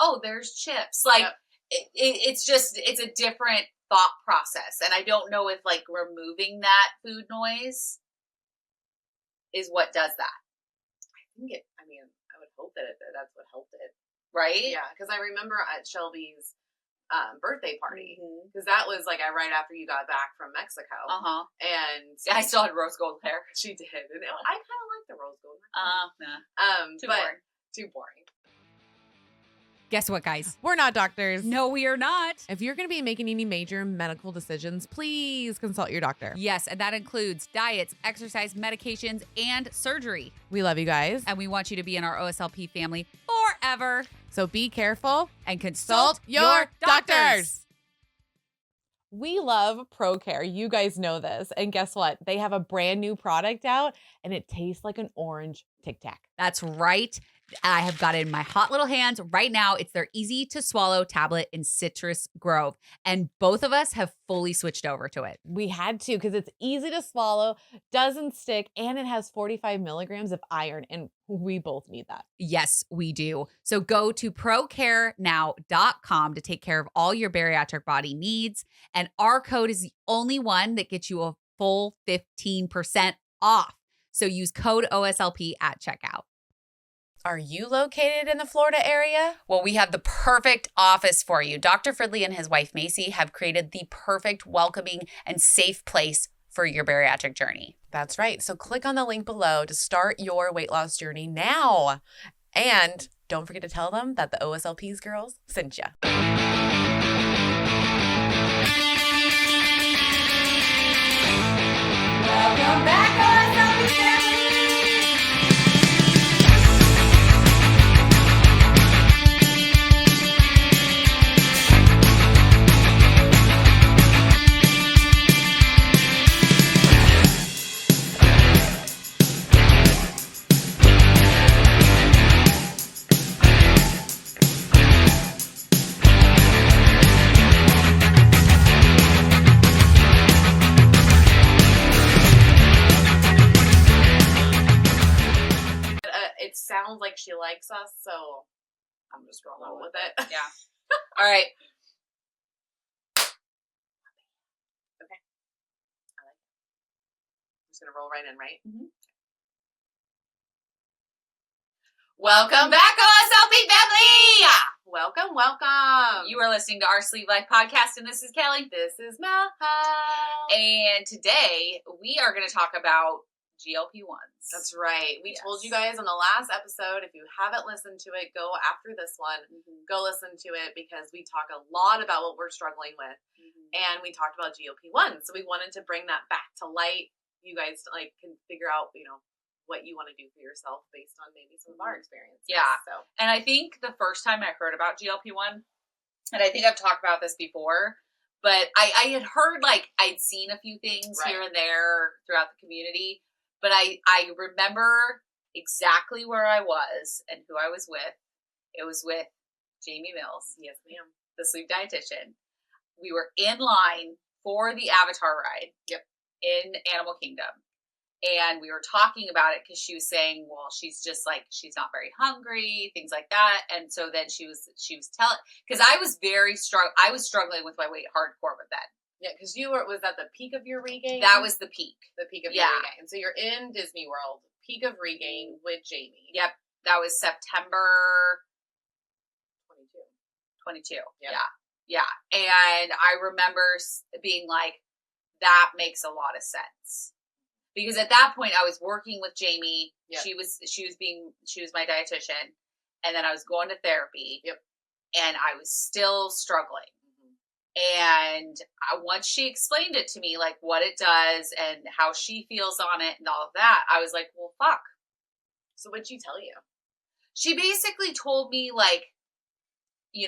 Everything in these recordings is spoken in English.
oh, there's chips. Like, it's a different thought process. And I don't know if, like, removing that food noise is what does that. I would hope that that's what helped it. Right? Yeah, because I remember at Shelby's birthday party, because that was like right after you got back from Mexico. And I still had rose gold hair. She did. And I kind of like the rose gold hair. Nah. Too boring. Guess what, guys? We're not doctors. No, we are not. If you're going to be making any major medical decisions, please consult your doctor. Yes, and that includes diets, exercise, medications, and surgery. We love you guys. And we want you to be in our OSLP family forever. So be careful and consult your doctors. We love ProCare. You guys know this. And guess what? They have a brand new product out, and it tastes like an orange Tic Tac. That's right. I have got it in my hot little hands right now. It's their easy to swallow tablet in Citrus Grove. And both of us have fully switched over to it. We had to because it's easy to swallow, doesn't stick, and it has 45 milligrams of iron. And we both need that. Yes, we do. So go to procarenow.com to take care of all your bariatric body needs. And our code is the only one that gets you a full 15% off. So use code OSLP at checkout. Are you located in the Florida area? Well, we have the perfect office for you. Dr. Fridley and his wife, Macy, have created the perfect, welcoming, and safe place for your bariatric journey. That's right. So click on the link below to start your weight loss journey now. And don't forget to tell them that the OSLP's girls sent you. Welcome back, OSLP family! Sounds like she likes us, so I'm just rolling with it. Yeah. All right. Okay. I like it. I'm just gonna roll right in, right? Welcome back, OSLP family! Welcome. You are listening to our Sleep Life podcast, and this is Kelly. This is Mel. And today we are going to talk about GLP-1s. That's right. We told you guys on the last episode, if you haven't listened to it, go after this one. Go listen to it because we talk a lot about what we're struggling with. And we talked about GLP-1s. So we wanted to bring that back to light. You guys can figure out, what you want to do for yourself based on maybe some of our experiences. Yeah. So. And I think the first time I heard about GLP-1, and I think I've talked about this before, but I had heard, I'd seen a few things here and there throughout the community. But I remember exactly where I was and who I was with. It was with Jamie Mills. Yes, ma'am. The sleep dietitian. We were in line for the Avatar ride. Yep. In Animal Kingdom. And we were talking about it because she was saying, well, she's just she's not very hungry, things like that. And so then she was telling, because I was struggling with my weight hardcore with that. Yeah, because was that the peak of your regain? That was the peak. The peak of your regain. So you're in Disney World, peak of regain with Jamie. Yep. That was September 22. Yep. Yeah. And I remember being like, that makes a lot of sense. Because at that point I was working with Jamie. Yep. She was my dietitian. And then I was going to therapy. Yep. And I was still struggling. And once she explained it to me, what it does and how she feels on it and all of that, I was like, well, fuck. So what'd she tell you? She basically told me, you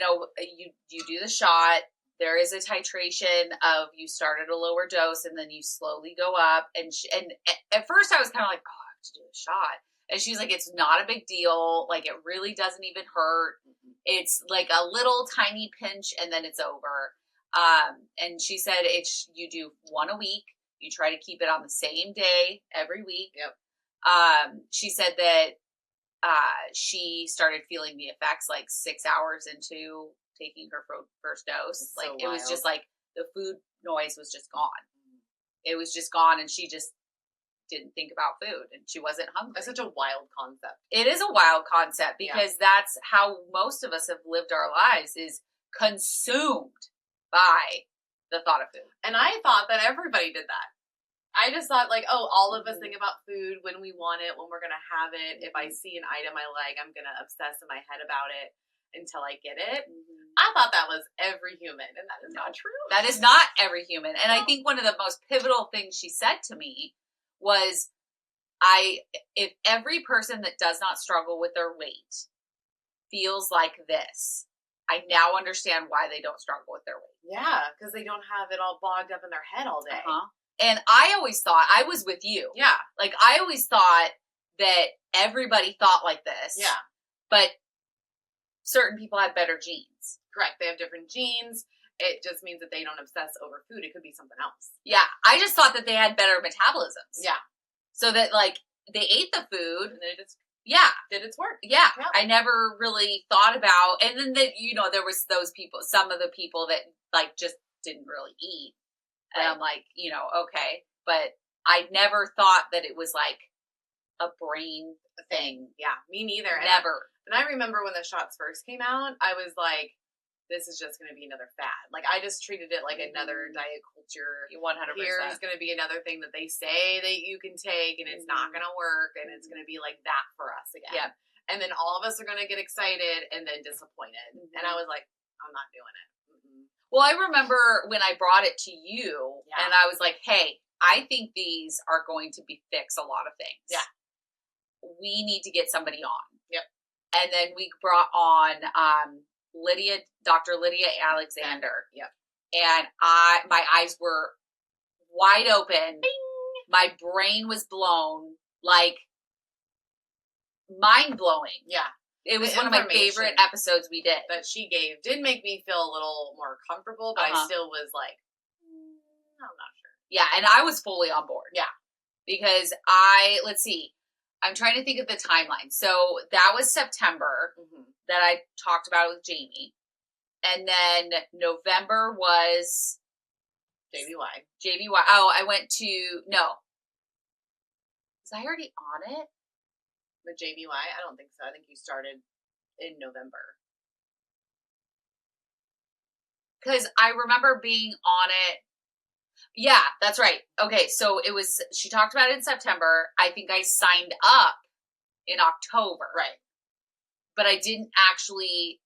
do the shot. There is a titration of you start at a lower dose and then you slowly go up. And at first I was kind of like, oh, I have to do a shot. And she's like, it's not a big deal. It really doesn't even hurt. It's a little tiny pinch and then it's over. And she said you do one a week. You try to keep it on the same day every week. Yep. She said that she started feeling the effects like 6 hours into taking her first dose. That's Like so it was wild. just like the food noise was just gone. It was just gone, and she just didn't think about food, and she wasn't hungry. That's such a wild concept. It is a wild concept because that's how most of us have lived our lives, is consumed by the thought of food. And I thought that everybody did that. I just thought like, oh, all of us think about food when we want it, when we're going to have it. If I see an item I like, I'm going to obsess in my head about it until I get it. I thought that was every human, and that is not true. That is not every human. And I think one of the most pivotal things she said to me was, if every person that does not struggle with their weight feels like this, I now understand why they don't struggle with their weight. Yeah, because they don't have it all bogged up in their head all day. And I always thought, I was with you. Yeah. Like, I always thought that everybody thought like this. Yeah. But certain people have better genes. Correct. They have different genes. It just means that they don't obsess over food. It could be something else. Yeah. I just thought that they had better metabolisms. Yeah. So that, like, they ate the food. And then it just did its work. Yeah. Yep. I never really thought about, and then there was those people, some of the people that like just didn't really eat. And I'm like, okay. But I never thought that it was like a brain thing. Yeah, me neither. Never. And I remember when the shots first came out, I was like, this is just going to be another fad. Like, I just treated it like another diet culture. 100%. Here's going to be another thing that they say that you can take, and it's not going to work, and it's going to be like that for us again. Yeah. And then all of us are going to get excited and then disappointed. And I was like, I'm not doing it. Well, I remember when I brought it to you, Yeah. and I was like, hey, I think these are going to fix a lot of things. Yeah. We need to get somebody on. Yep. And then we brought on Dr. Lydia Alexander. Yep. And my eyes were wide open. Bing! My brain was blown, like mind blowing. Yeah. It was The one of my information favorite episodes we did. that she gave did make me feel a little more comfortable, but I still was like, I'm not sure. Yeah, and I was fully on board. Yeah. Because let's see, I'm trying to think of the timeline. So that was September that I talked about it with Jamie. And then November was JBY. Oh, I went to, no. Was I already on it? The JBY? I don't think so. I think you started in November. Because I remember being on it. Yeah, that's right. Okay, so she talked about it in September. I think I signed up in October. Right. But I didn't actually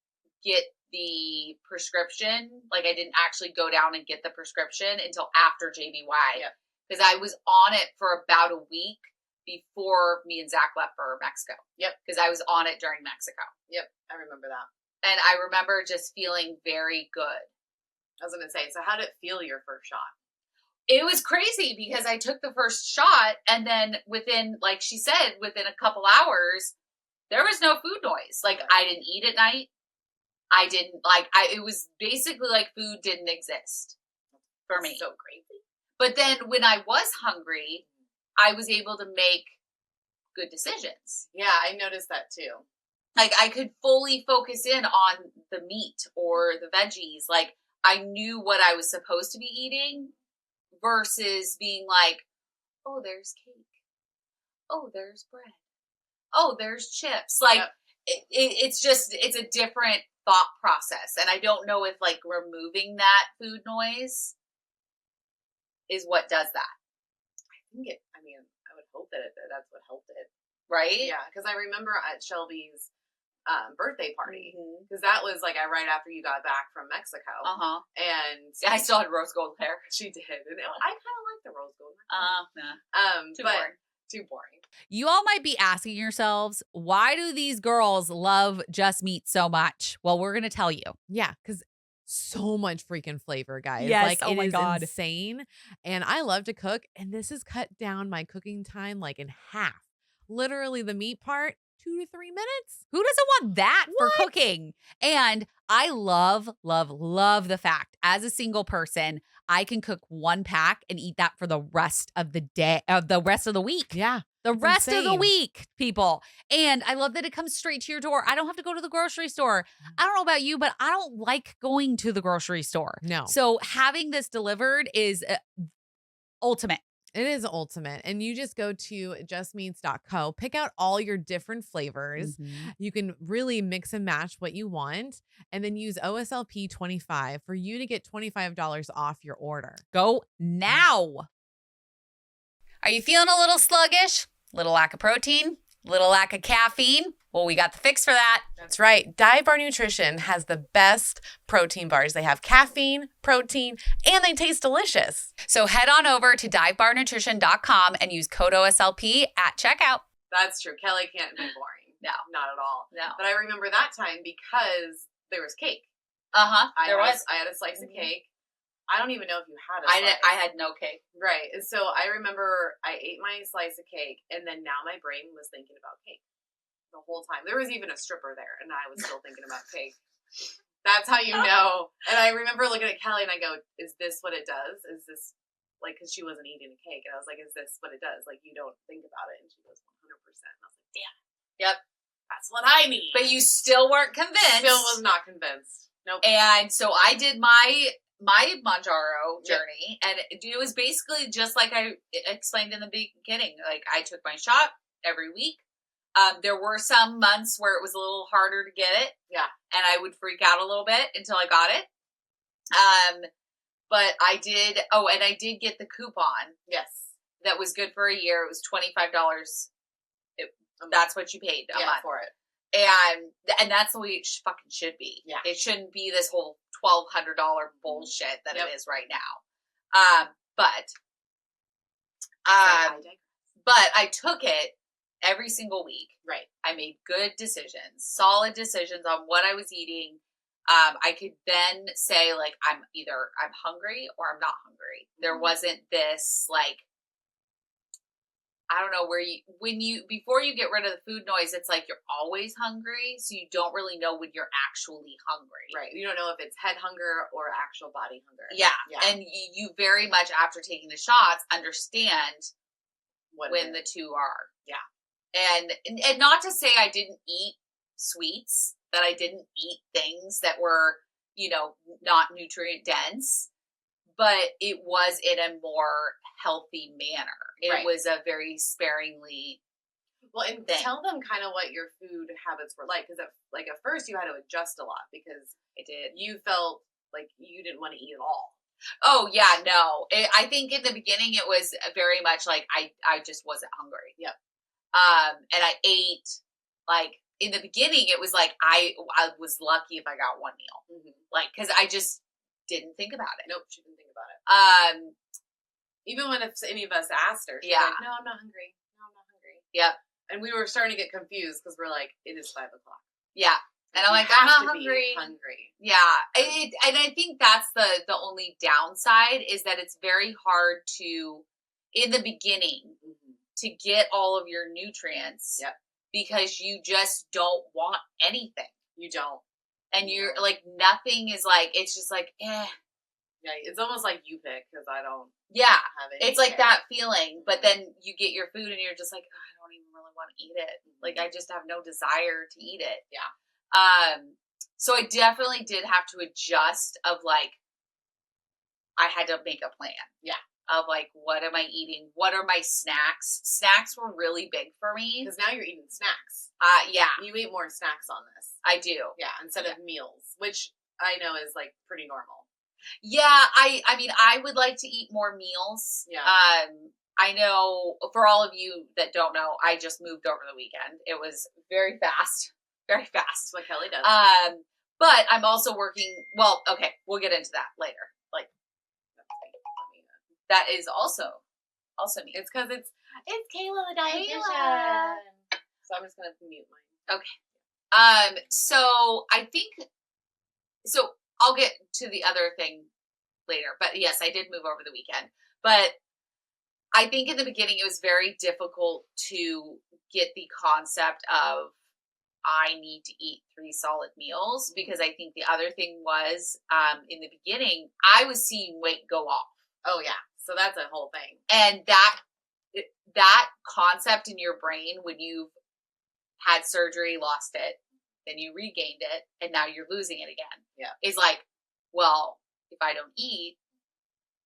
get the prescription. Like, I didn't actually go down and get the prescription until after JBY. Yep. Because I was on it for about a week before me and Zach left for Mexico. Yep. Because I was on it during Mexico. Yep, I remember that. And I remember just feeling very good. I was going to say, so how did it feel your first shot? It was crazy because I took the first shot, and then within, like she said, within a couple hours, there was no food noise. Like, I didn't eat at night. I didn't, it was basically like food didn't exist for me. So crazy. But then when I was hungry, I was able to make good decisions. Yeah, I noticed that too. Like, I could fully focus in on the meat or the veggies. Like, I knew what I was supposed to be eating versus being like, oh, there's cake. Oh, there's bread. Oh, there's chips. Like, it's a different thought process. And I don't know if, like, removing that food noise is what does that. I would hope that that's what helped it. Right? Yeah, because I remember at Shelby's birthday party, because that was like right after you got back from Mexico. And I still had rose gold hair. She did. And I kind of like the rose gold hair. Nah. Too boring. You all might be asking yourselves, why do these girls love Just Meat so much? Well, we're going to tell you. Yeah, because so much freaking flavor, guys. Yes, like, oh it my is God. insane. And I love to cook, and this has cut down my cooking time like in half. Literally the meat part, 2 to 3 minutes. Who doesn't want that for cooking? And I love, love, love the fact as a single person, I can cook one pack and eat that for the rest of the day, of the rest of the week. Yeah. the rest of the insane. week, people. And I love that it comes straight to your door. I don't have to go to the grocery store. I don't know about you, but I don't like going to the grocery store. No. So having this delivered is ultimate. It is ultimate. And you just go to justmeats.co, pick out all your different flavors. You can really mix and match what you want, and then use OSLP 25 for you to get $25 off your order. Go now. Are you feeling a little sluggish? Little lack of protein? Little lack of caffeine? Well, we got the fix for that. That's right. Dive Bar Nutrition has the best protein bars. They have caffeine, protein, and they taste delicious. So head on over to divebarnutrition.com and use code OSLP at checkout. That's true. Kelly can't be boring. No. Not at all. No. But I remember that time because there was cake. There was. I had a slice of cake. I don't even know if you had a I slice. I had no cake. Right. And so I remember I ate my slice of cake, and then now my brain was thinking about cake the whole time. There was even a stripper there, and I was still thinking about cake. That's how you know. And I remember looking at Kelly, and I go, is this what it does? Is this, like, because she wasn't eating a cake. And I was like, is this what it does? Like, you don't think about it. And she goes, 100%. And I was like, damn. Yep. That's what I need. But you still weren't convinced. Still was not convinced. Nope. And so I did my Manjaro journey, and it was basically just like I explained in the beginning. Like, I took my shot every week. There were some months where it was a little harder to get it. Yeah. And I would freak out a little bit until I got it. But I did, and I did get the coupon. Yes. That was good for a year. It was $25. That's what you paid a month for it. And that's the way it fucking should be. Yeah. It shouldn't be this whole $1,200 bullshit that it is right now. But I took it every single week. Right. I made good decisions, solid decisions on what I was eating. I could then say, like, I'm hungry or I'm not hungry. There wasn't this, like, I don't know, before you get rid of the food noise, it's like you're always hungry, so you don't really know when you're actually hungry. Right. You don't know if it's head hunger or actual body hunger. Yeah. And you very much, after taking the shots, understand when the two are. Yeah. And not to say I didn't eat sweets, that I didn't eat things that were, not nutrient dense, but it was in a more healthy manner. It was a very sparingly. Well, and tell them kind of what your food habits were like, because at first you had to adjust a lot because you felt like you didn't want to eat at all. Oh yeah, no. I think in the beginning it was very much like I just wasn't hungry. Yep. And I ate, like, in the beginning it was like I was lucky if I got one meal, like, because I just didn't think about it. Nope, she didn't think about it. Even when if any of us asked her, she's like, no, I'm not hungry. No, I'm not hungry. Yep. And we were starting to get confused because we're like, it is 5:00. Yeah. And I'm like, I'm not hungry. Yeah. And I think that's the only downside, is that it's very hard to, in the beginning, to get all of your nutrients. Yep. Because you just don't want anything. You don't. And you're like, nothing is like, it's just like, eh. Yeah, it's almost like you pick, because I don't. Yeah. Have any it's like that feeling, but then you get your food and you're just like, oh, I don't even really want to eat it. Like, I just have no desire to eat it. Yeah. So I definitely did have to adjust of, like, I had to make a plan. Yeah. Of, like, what am I eating? What are my snacks? Snacks were really big for me. Because now you're eating snacks. Yeah. You eat more snacks on this. I do. Yeah, instead of meals, which I know is, like, pretty normal. Yeah, I mean, I would like to eat more meals. Yeah. I know, for all of you that don't know, I just moved over the weekend. It was very fast. Very fast. That's what Kelly does. But I'm also working, well, okay, we'll get into that later. Like, that is also me. It's because it's Kayla the dietitian. So I'm just going to mute mine. Okay. So I think, so I'll get to the other thing later, but yes, I did move over the weekend. But I think in the beginning it was very difficult to get the concept of I need to eat 3 solid meals, because I think the other thing was, in the beginning, I was seeing weight go off. Oh yeah. So that's a whole thing. And that that concept in your brain when you've had surgery, lost it, then you regained it, and now you're losing it again. Yeah. Is like, well, if I don't eat,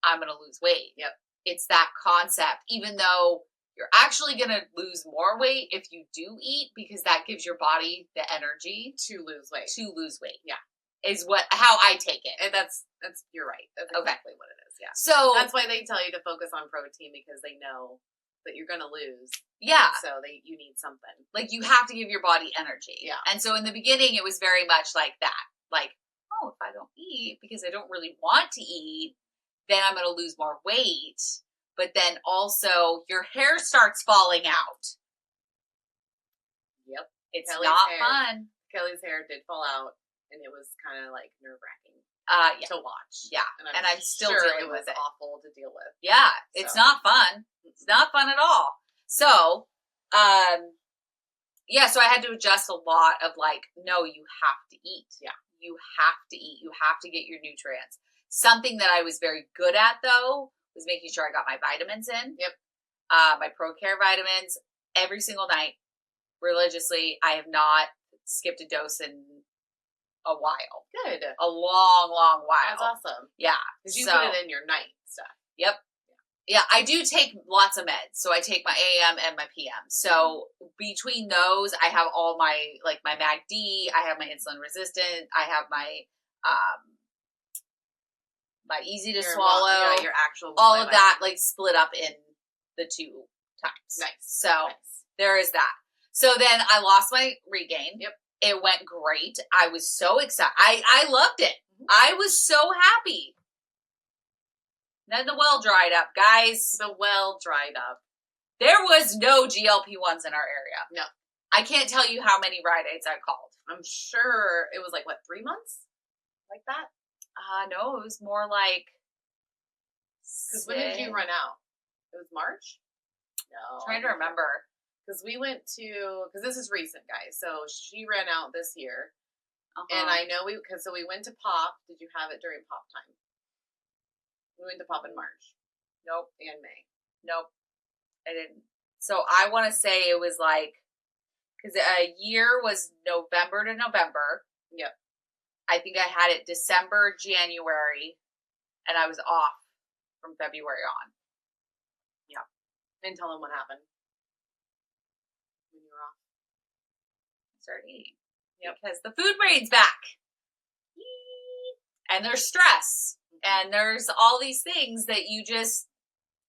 I'm going to lose weight. Yep. It's that concept, even though you're actually going to lose more weight if you do eat, because that gives your body the energy to lose weight. Yeah. Is how I take it. And that's you're right. That's exactly what it is. Yeah. So that's why they tell you to focus on protein, because they know that you're going to lose. Yeah. So you need something. Like, you have to give your body energy. Yeah. And so in the beginning, it was very much like that. Like, oh, if I don't eat because I don't really want to eat, then I'm going to lose more weight. But then also your hair starts falling out. Yep. It's Kellie's not hair, fun. Kellie's hair did fall out, and it was kind of like nerve-wracking Yeah. to watch. Yeah. And I'm still sure dealing it was with it. awful to deal with. Yeah. It's not fun. It's not fun at all. So, yeah, so I had to adjust a lot of like, no, you have to eat. Yeah. You have to eat. You have to get your nutrients. Something that I was very good at, though, was making sure I got my vitamins in. Yep. My ProCare vitamins every single night, religiously. I have not skipped a dose in a while. Good. A long, long while. That's awesome. Yeah. Because you put it in your night stuff. Yep. Yeah, I do take lots of meds. So I take my AM and my PM. So between those, I have all my, like my MACD, I have my insulin resistant, I have my easy to swallow. Yeah, your actual. All of that, like, split up in the 2 times. Nice. So there is that. So then I lost my regain. Yep. It went great. I was so excited. I loved it. I was so happy. Then the well dried up, guys. The well dried up. There was no GLP-1s in our area. No. I can't tell you how many Rite Aids I called. I'm sure it was like, what, 3 months? Like that? No, it was more like... Because when did you run out? It was March? No. I'm trying to remember. Because we went to... Because this is recent, guys. So she ran out this year. Uh-huh. And I know we went to Pop. Did you have it during Pop time? We went to Pop in March. Nope. And May. Nope. I didn't. So I want to say it was like, because a year was November to November. Yep. I think I had it December, January, and I was off from February on. Yeah. And tell them what happened when you were off. I started eating. Yep. Because the food brain's back. And there's stress. And there's all these things that you just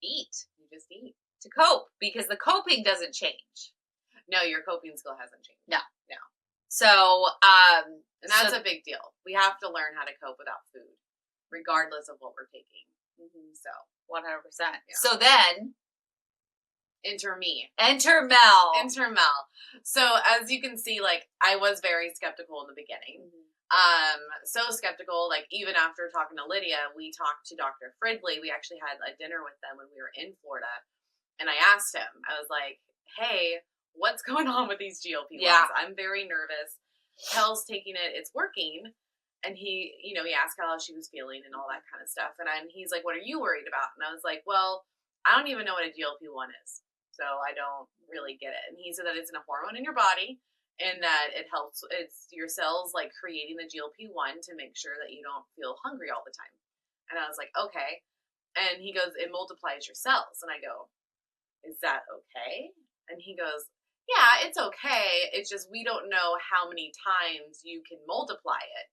eat. You just eat. To cope, because the coping doesn't change. No, your coping skill hasn't changed. No. So, and that's a big deal. We have to learn how to cope without food, regardless of what we're taking. Mm-hmm. So, 100%. Yeah. So then, enter me. Enter Mel. Enter Mel. So, as you can see, like, I was very skeptical in the beginning. Mm-hmm. So skeptical, like, even after talking to Lydia, we talked to Dr. Fridley. We actually had a dinner with them when we were in Florida. And I asked him, I was like, hey, what's going on with these GLP-1s? Yeah. I'm very nervous. Kel's taking it. It's working. And he asked how she was feeling and all that kind of stuff. And he's like, what are you worried about? And I was like, well, I don't even know what a GLP-1 is. So I don't really get it. And he said that it's a hormone in your body. And that it helps, it's your cells, like, creating the GLP-1 to make sure that you don't feel hungry all the time. And I was like, okay. And he goes, it multiplies your cells. And I go, is that okay? And he goes, yeah, it's okay. It's just we don't know how many times you can multiply it.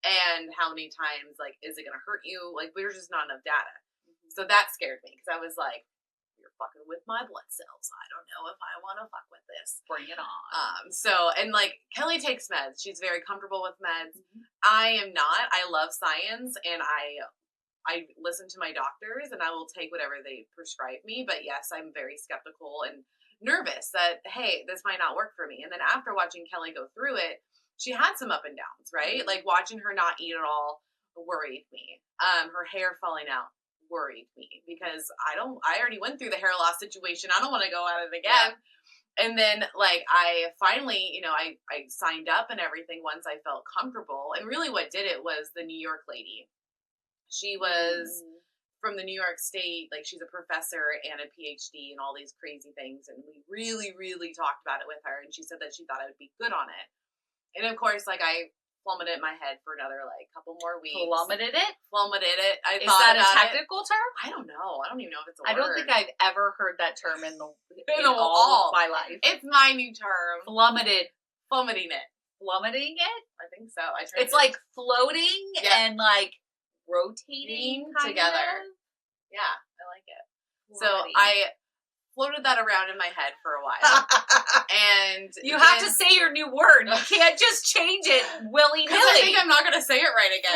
And how many times, like, is it going to hurt you? Like, there's just not enough data. Mm-hmm. So that scared me because I was like, fucking with my blood cells. I don't know if I want to fuck with this. Bring it on. And like, Kelly takes meds. She's very comfortable with meds. Mm-hmm. I am not. I love science, and I listen to my doctors, and I will take whatever they prescribe me. But yes, I'm very skeptical and nervous that, hey, this might not work for me. And then after watching Kelly go through it, she had some up and downs, right? Mm-hmm. Like, watching her not eat at all worried me. Her hair falling out worried me because I already went through the hair loss situation. I don't want to go at it again. Yeah. And then, like, I finally, I signed up and everything once I felt comfortable. And really what did it was the New York lady. She was from the New York State. Like, she's a professor and a PhD and all these crazy things. And we really, really talked about it with her. And she said that she thought I would be good on it. And of course, like, I plummeted my head for another, like, couple more weeks. Plummeted it? Plummeted it. Is that a technical term? I don't know. I don't even know if it's a word. I don't think I've ever heard that term in all all of my life. It's my new term. Plummeted. Plummeting it. Plummeting it? I think so. It's like floating and like rotating together. Yeah, I like it. Plummeting. So I floated that around in my head for a while. And you have to say your new word. You can't just change it willy-nilly. Because I think I'm not going to say it right again.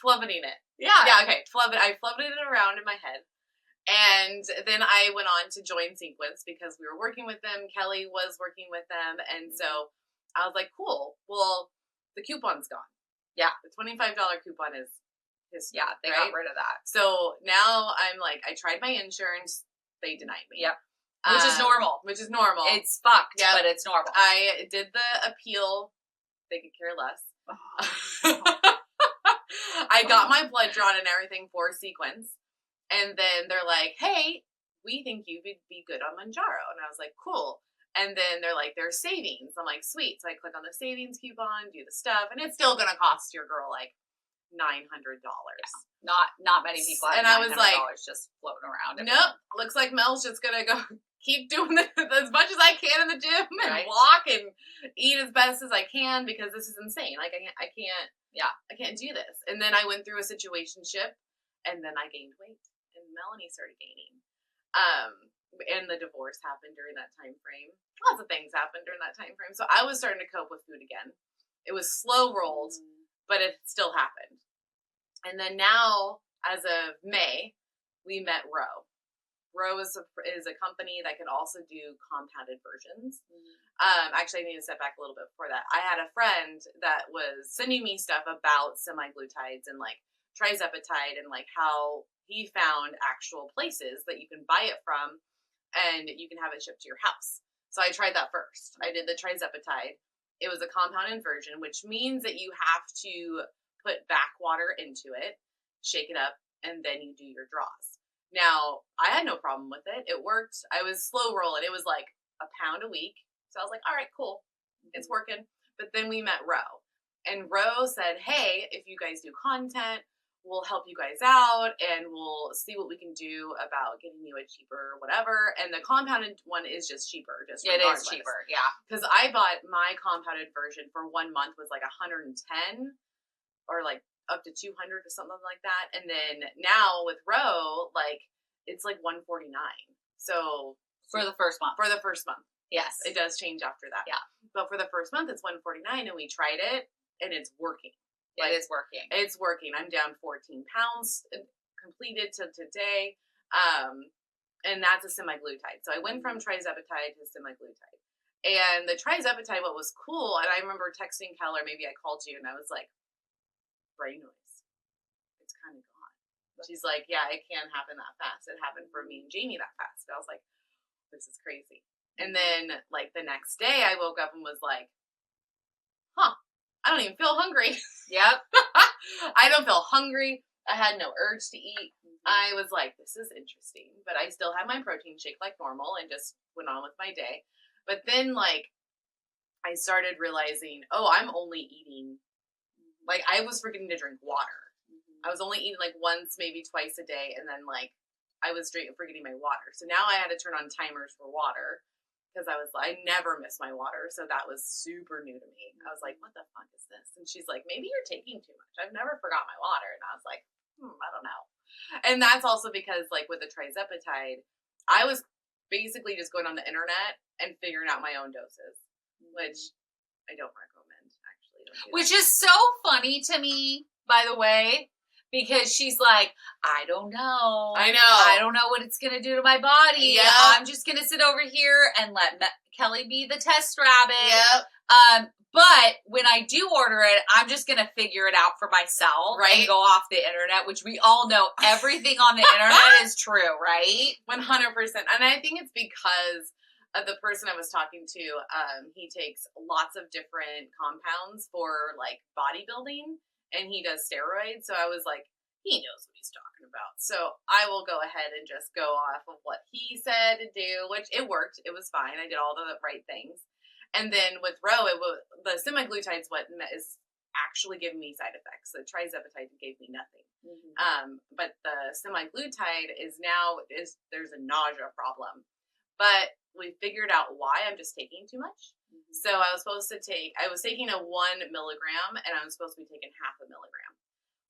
Plummeting it. Yeah. Yeah, okay. I floated it around in my head. And then I went on to join Sequence because we were working with them. Kelly was working with them. And so I was like, cool. Well, the coupon's gone. Yeah. The $25 coupon is history. Yeah, they got rid of that. So now I'm like, I tried my insurance. They denied me. Yep. Which is normal. Which is normal. It's fucked, but it's normal. I did the appeal. They could care less. I got my blood drawn and everything for Sequence. And then they're like, hey, we think you would be good on Mounjaro. And I was like, cool. And then they're like, there's savings. I'm like, sweet. So I click on the savings coupon, do the stuff. And it's still going to cost your girl like $900. Yeah. Not many people have and I was like, just floating around. Nope. Looks like Mel's just going to go keep doing as much as I can in the gym and right. walk and eat as best as I can because this is insane. Like, I can't do this. And then I went through a situationship and then I gained weight. And Melanie started gaining. And the divorce happened during that time frame. Lots of things happened during that time frame. So I was starting to cope with food again. It was slow rolled, but it still happened. And then now, as of May, we met Row. Row is a company that can also do compounded versions. Actually, I need to step back a little bit before that. I had a friend that was sending me stuff about semaglutides and like trizepatide and like how he found actual places that you can buy it from and you can have it shipped to your house. So I tried that first. I did the trizepatide. It was a compounded version, which means that you have to put backwater into it, shake it up, and then you do your draws. Now, I had no problem with it. It worked. I was slow rolling. It was like a pound a week. So I was like, all right, cool. It's working. But then we met Row. And Row said, hey, if you guys do content, we'll help you guys out and we'll see what we can do about getting you a cheaper whatever. And the compounded one is just cheaper. It is cheaper, yeah. Because I bought my compounded version for 1 month was like $110 or like up to $200 or something like that. And then now with Row, like it's like $149. So for the first month. Yes. It does change after that. Yeah. But for the first month it's $149 and we tried it and it's working. It is working. It's working. I'm down 14 pounds completed to today. And that's a semaglutide. So I went from trizepatide to semaglutide. And the trizepatide, what was cool, and I remember texting Kel, or maybe I called you, and I was like, brain noise. It's kind of gone. She's like, yeah, it can't happen that fast. It happened for me and Jamie that fast. And I was like, this is crazy. And then, like, the next day, I woke up and was like, I don't even feel hungry. Yep. I don't feel hungry. I had no urge to eat. I was like, this is interesting. But I still had my protein shake like normal and just went on with my day. But then, like, I started realizing, I'm only eating, like, I was forgetting to drink water. I was only eating, like, once, maybe twice a day. And then, like, I was forgetting my water. So now I had to turn on timers for water. Because I never miss my water, so that was super new to me. I was like, what the fuck is this? And she's like, maybe you're taking too much. I've never forgot my water. And I was like, I don't know. And that's also because, like, with the trizepatide, I was basically just going on the internet and figuring out my own doses, which I don't recommend, actually. Which is so funny to me, by the way. Because she's like, I don't know. I don't know what it's going to do to my body. Yep. I'm just going to sit over here and let Kelly be the test rabbit. Yep. But when I do order it, I'm just going to figure it out for myself. Right. And go off the internet, which we all know everything on the internet is true, right? 100%. And I think it's because of the person I was talking to. He takes lots of different compounds for, like, bodybuilding. And he does steroids. So I was like, he knows what he's talking about. So I will go ahead and just go off of what he said to do, which it worked. It was fine. I did all the right things. And then with Ro, the semaglutide's what is actually giving me side effects. The trizepatide gave me nothing. But the semaglutide there's a nausea problem. But we figured out why. I'm just taking too much. So I was taking a 1 milligram, and I was supposed to be taking half a milligram.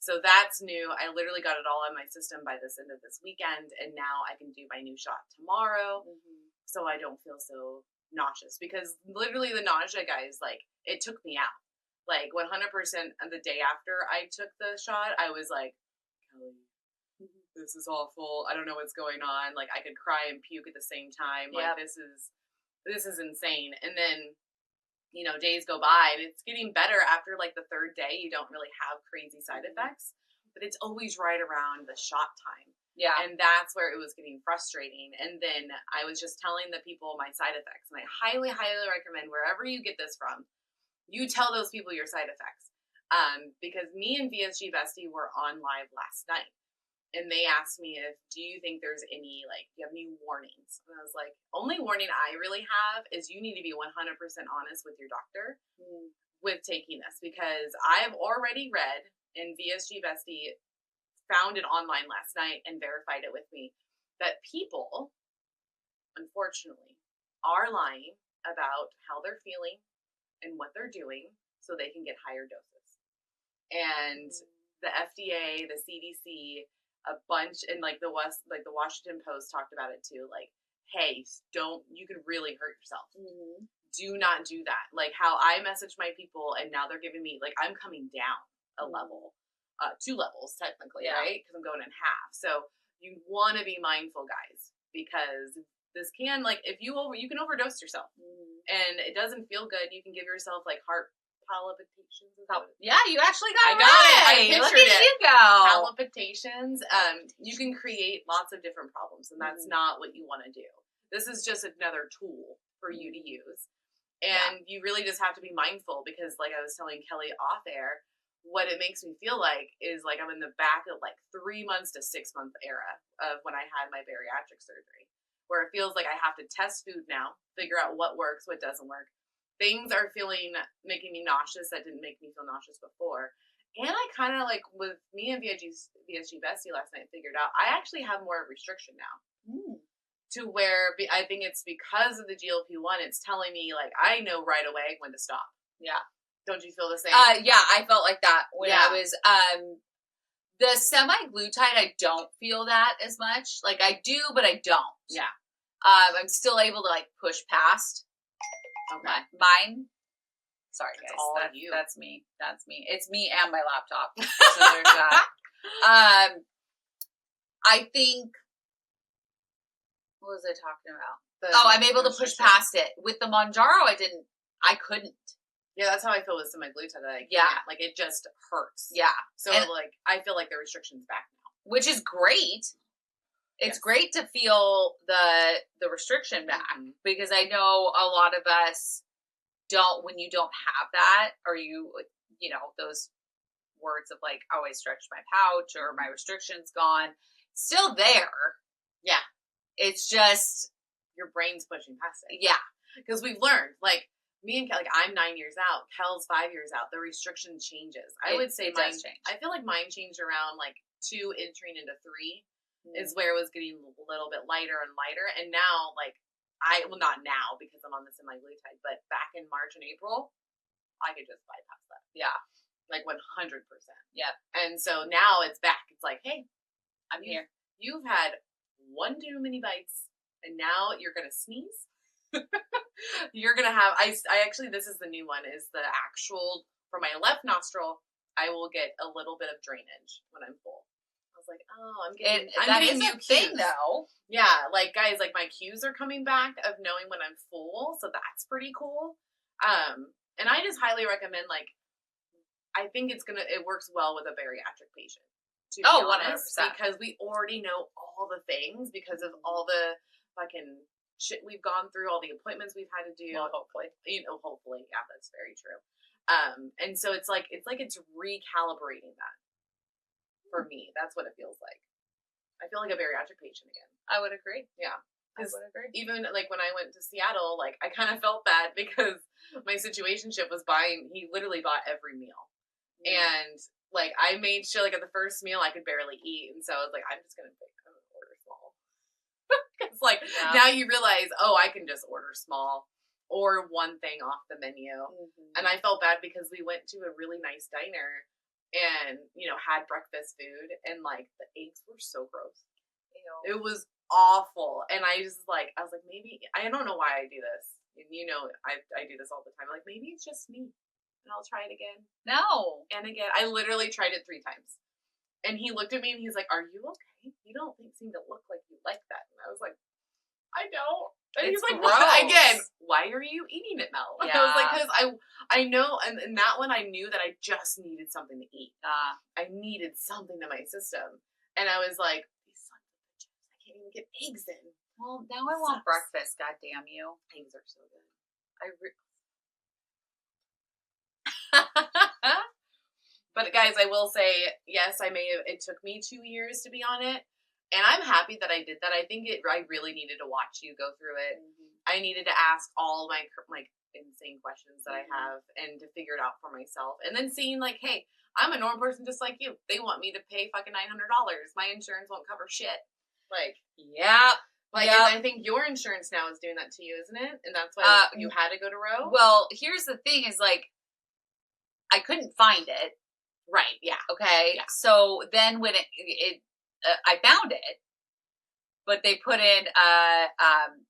So that's new. I literally got it all in my system by this end of this weekend, and now I can do my new shot tomorrow, so I don't feel so nauseous. Because literally the nausea, guys, like, it took me out. Like, 100% of the day after I took the shot, I was like, Kelly, this is awful. I don't know what's going on. Like, I could cry and puke at the same time. Like, this is insane. And then, you know, days go by, and it's getting better after, like, the third day. You don't really have crazy side effects, but it's always right around the shot time. Yeah. And that's where it was getting frustrating. And then I was just telling the people my side effects, and I highly, highly recommend, wherever you get this from, you tell those people your side effects. Because me and VSG Bestie were on live last night. And they asked me do you think there's any, like, do you have any warnings? And I was like, only warning I really have is you need to be 100% honest with your doctor with taking this. Because I've already read, and VSG Bestie found it online last night and verified it with me, that people, unfortunately, are lying about how they're feeling and what they're doing so they can get higher doses. And the FDA, the CDC, a bunch, and like the Washington Post talked about it too. Like, hey, you can really hurt yourself. Do not do that. Like how I messaged my people, and now they're giving me, like, I'm coming down a level, 2 levels technically, right? Because I'm going in half. So you want to be mindful, guys, because this can, like, if you can overdose yourself, and it doesn't feel good. You can give yourself like heart palpitations. Yeah, you actually got it. I pictured Look at you go. Palpitations. You can create lots of different problems, and that's not what you want to do. This is just another tool for you to use. And you really just have to be mindful, because, like I was telling Kelly off air, what it makes me feel like is like I'm in the back of like 3 months to 6 month era of when I had my bariatric surgery, where it feels like I have to test food now, figure out what works, what doesn't work. Things are making me nauseous that didn't make me feel nauseous before. And I kind of, like, with me and VSG Bestie last night, figured out I actually have more restriction now. To where I think it's because of the GLP-1, it's telling me, like, I know right away when to stop. Yeah. Don't you feel the same? Yeah, I felt like that when I was, the semaglutide, I don't feel that as much. Like, I do, but I don't. Yeah. I'm still able to, like, push past. Okay. Mine. Sorry, guys. That's me. That's me. It's me and my laptop. So there's that. I think. What was I talking about? I'm able to push past it. With the Mounjaro, I couldn't. Yeah, that's how I feel with semaglutide. Like, it just hurts. Yeah. So, like, I feel like the restriction's back now. Which is great. It's great to feel the restriction back, because I know a lot of us don't, when you don't have that, or you know, those words of like, oh, I stretched my pouch, or my restriction's gone, still there. Yeah. It's just your brain's pushing past it. Yeah. Because we've learned, like, me and Kelly, like, I'm 9 years out, Kel's 5 years out, the restriction changes. I would say mine changed. I feel like mine changed around like 2 entering into 3. Is where it was getting a little bit lighter and lighter. And now, like, not now because I'm on the semaglutide, but back in March and April, I could just bypass that. Yeah. Like 100%. Yeah. And so now it's back. It's like, hey, I'm here. You've had 1 too many bites, and now you're going to sneeze. You're going to have, I actually, this is the new one, is the actual, for my left nostril, I will get a little bit of drainage when I'm full. I was like, oh, I'm getting new thing though. Yeah, like, guys, like, my cues are coming back of knowing when I'm full, so that's pretty cool. And I just highly recommend, like, I think it works well with a bariatric patient. To be honest, 100%. Because we already know all the things because of all the fucking shit we've gone through, all the appointments we've had to do. Well, hopefully, yeah, that's very true. And so it's recalibrating that. for me. That's what it feels like. I feel like a bariatric patient again. I would agree. Yeah. I would agree. Even like when I went to Seattle, like I kind of felt bad because my situationship was he literally bought every meal. And like I made sure like at the first meal I could barely eat. And so I was like, I'm just going to order small. It's like now you realize, oh, I can just order small or one thing off the menu. And I felt bad because we went to a really nice diner and, you know, had breakfast food and like the eggs were so gross. It was awful. And I was like, maybe, I don't know why I do this. And you know, I do this all the time. Like, maybe it's just me. And I'll try it again. No. And again. I literally tried it 3 times. And he looked at me and he's like, are you okay? You don't seem to look like you like that. And I was like, I don't. And he's like, gross. again, why are you eating it, Mel? And I was like, because I know, and in that one, I knew that I just needed something to eat. I needed something to my system. And I was like, these sons of bitches, I can't even get eggs in. Well, now I want breakfast, god damn you. Eggs are so good. But guys, I will say, yes, it took me 2 years to be on it. And I'm happy that I did that. I think I really needed to watch you go through it. I needed to ask all my like insane questions that I have and to figure it out for myself. And then seeing like, hey, I'm a normal person just like you. They want me to pay fucking $900. My insurance won't cover shit. Like, yeah. Like, and I think your insurance now is doing that to you, isn't it? And that's why you had to go to Roe? Well, here's the thing is like, I couldn't find it. Right, yeah. Okay. Yeah. So then when I found it, but they put in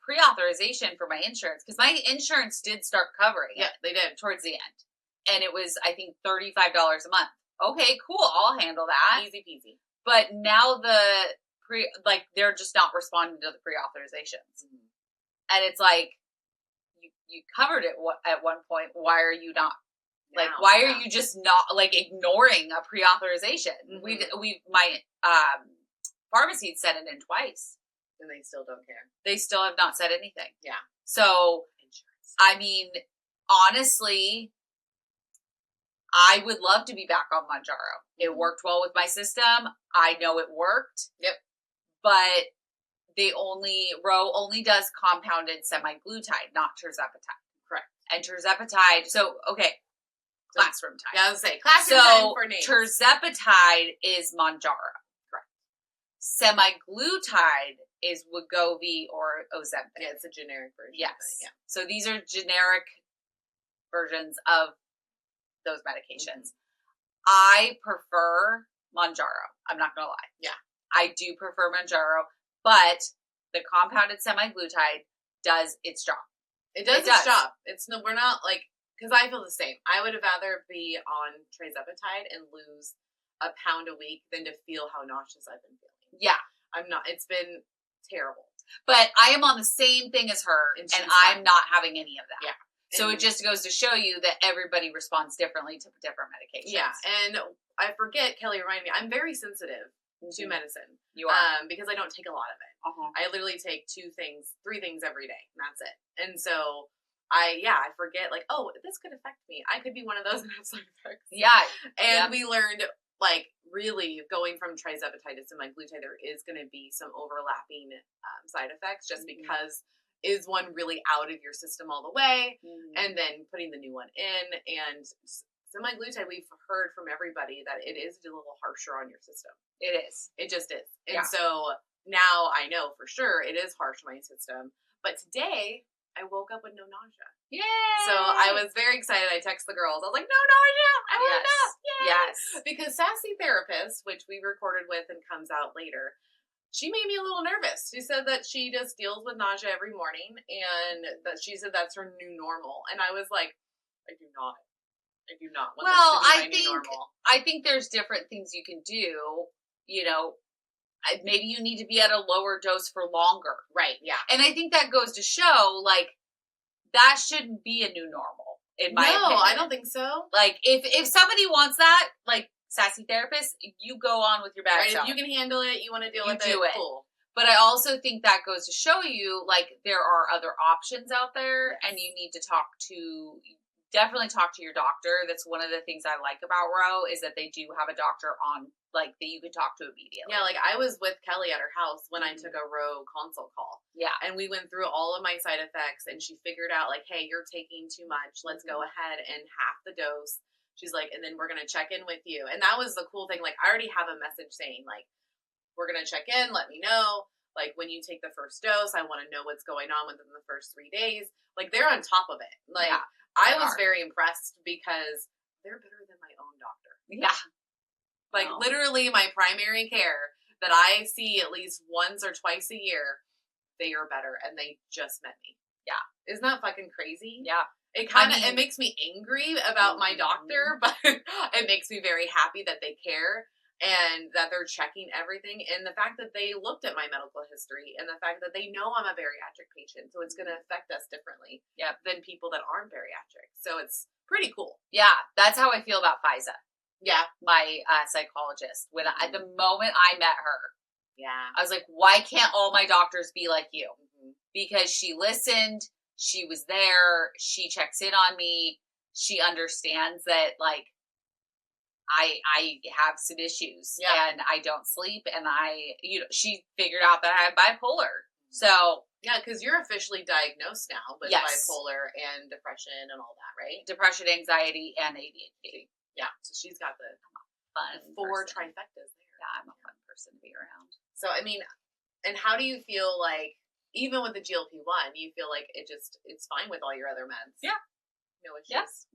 pre-authorization for my insurance because my insurance did start covering it. They did towards the end, and it was I think $35 a month. Okay, cool, I'll handle that, easy peasy. But now they're just not responding to the pre-authorizations, and it's like you covered it at one point. Why are you not? Like, why are you just not like ignoring a pre-authorization? My pharmacy sent it in twice. And they still don't care. They still have not said anything. Yeah. So, insurance. I mean, honestly, I would love to be back on Mounjaro. It worked well with my system. I know it worked. Yep. But Roe only does compounded semaglutide, not tirzepatide. Correct. And tirzepatide, classroom time. Yeah, I was saying classroom time for names. Tirzepatide is Mounjaro. Correct. Semaglutide is Wegovy or Ozempic. Yeah, it's a generic version. Yes. Of it, yeah. So these are generic versions of those medications. I prefer Mounjaro. I'm not going to lie. Yeah. I do prefer Mounjaro, but the compounded semaglutide does its job. It does its job. We're not like, because I feel the same. I would rather be on tirzepatide and lose a pound a week than to feel how nauseous I've been feeling. Yeah. I'm not. It's been terrible. But I am on the same thing as her, and I'm not having any of that. Yeah. So it just goes to show you that everybody responds differently to different medications. Yeah. And I forget, Kelly reminded me, I'm very sensitive to medicine. You are. Because I don't take a lot of it. I literally take 3 things every day, and that's it. And so I forget, like, oh, this could affect me. I could be one of those and have side effects. Yeah. And we learned, like, really going from tirzepatide to semaglutide, there is going to be some overlapping side effects just because is one really out of your system all the way, and then putting the new one in. And semaglutide, we've heard from everybody that it is a little harsher on your system. It is. It just is. And so now I know for sure it is harsh on my system. But today, I woke up with no nausea. Yay! So I was very excited. I texted the girls. I was like, no nausea! I woke up! Yay! Yes. Because Sassy Therapist, which we recorded with and comes out later, she made me a little nervous. She said that she just deals with nausea every morning, and that she said that's her new normal. And I was like, I do not want this to be my new normal. I think there's different things you can do. You know, maybe you need to be at a lower dose for longer. Right, yeah. And I think that goes to show, like, that shouldn't be a new normal, in my opinion. No, I don't think so. Like, if somebody wants that, like, Sassy Therapist, you go on with your bad self. If you can handle it, you want to deal with it, cool. But I also think that goes to show you, like, there are other options out there, and you need to talk to definitely talk to your doctor. That's one of the things I like about Roe is that they do have a doctor on, like, that you can talk to immediately. Yeah, like I was with Kelly at her house when I took a Roe consult call. Yeah. And we went through all of my side effects, and she figured out, like, hey, you're taking too much. Let's go ahead and half the dose. She's like, and then we're going to check in with you. And that was the cool thing. Like, I already have a message saying, like, we're going to check in. Let me know. Like, when you take the first dose, I want to know what's going on within the first 3 days. Like, they're on top of it. Like, Yeah, I was very impressed because they're better than my own doctor. Yeah. Like, literally, my primary care that I see at least once or twice a year, they are better, and they just met me. Yeah. Isn't that fucking crazy? Yeah. It kind of, it makes me angry about my doctor, but it makes me very happy that they care and that they're checking everything. And the fact that they looked at my medical history and the fact that they know I'm a bariatric patient, so it's going to affect us differently than people that aren't bariatric. So it's pretty cool. Yeah. That's how I feel about Faiza. Yeah. My psychologist. When the moment I met her, yeah, I was like, why can't all my doctors be like you? Because she listened. She was there. She checks in on me. She understands that, like, I have some issues and I don't sleep, and she figured out that I have bipolar. So yeah, because you're officially diagnosed now with bipolar and depression and all that, right? Depression, anxiety, and ADHD. Yeah, so she's got the fun 4 trifectas there. Yeah, I'm a fun person to be around. So I mean, and how do you feel like, even with the GLP-1, you feel like it's fine with all your other meds? Yeah. No issues? Yes.